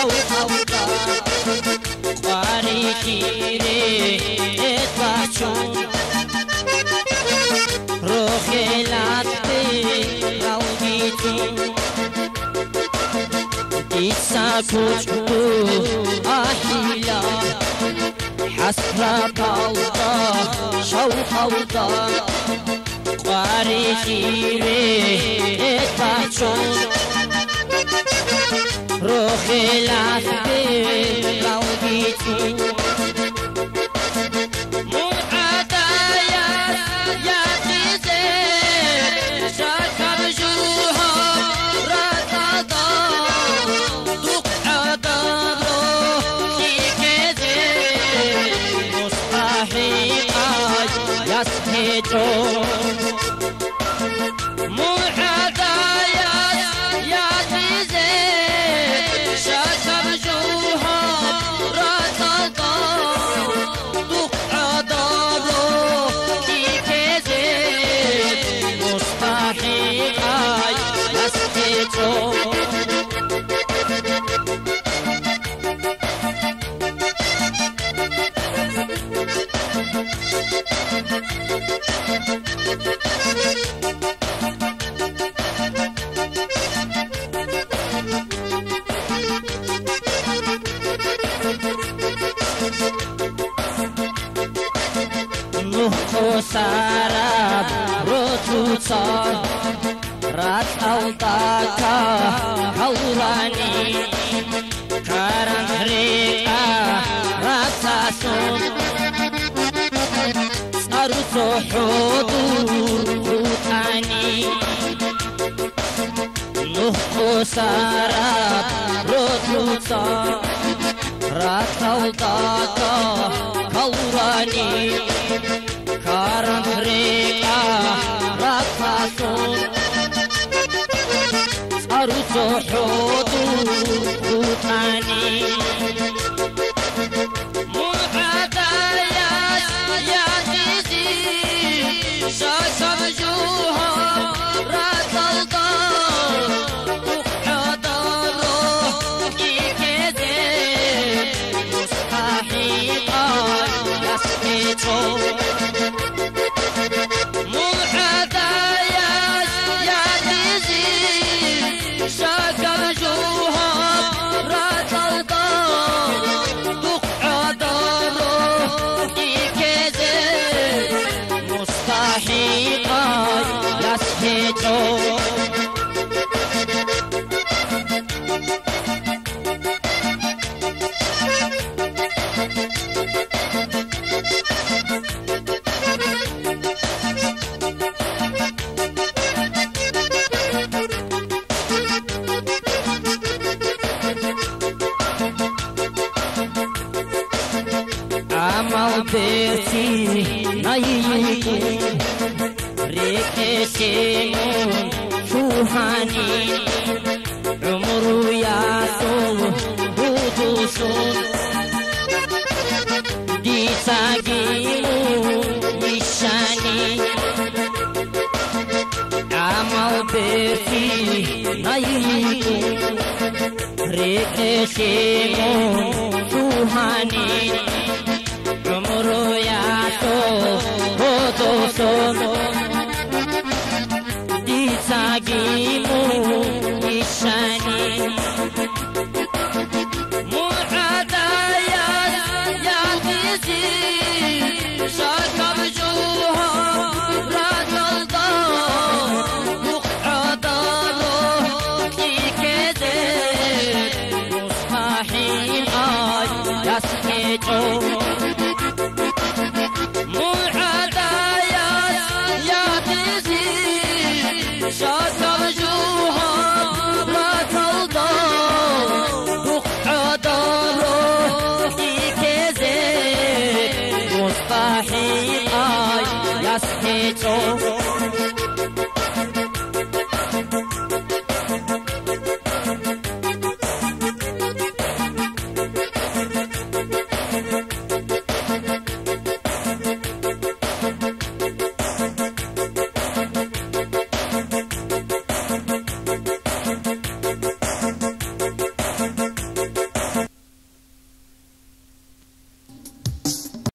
شوقودا قاری شیره اتباچون روح لطفی رویتون دیسا کچکو آهیلا حسرة الله شوقودا قاری شیره اتباچون روح لطفی رویتون سراب روتوتا رات أوضاكا حوراني كارن ريكا راتاسون سارو حضور روتاني نهو سراب روتوتا رات أوضاكا حوراني كارن ريكا راتاسون سارو حضور روتاني بيتي نايكو ريكشيمون شوهاني عمرو ياسو بودوسون دي ساقيمو وشاني عمو بيتي نايكو ريكشيمون شوهاني عمرو ياسو بودوسون دي ساقيمو وشاني Yes,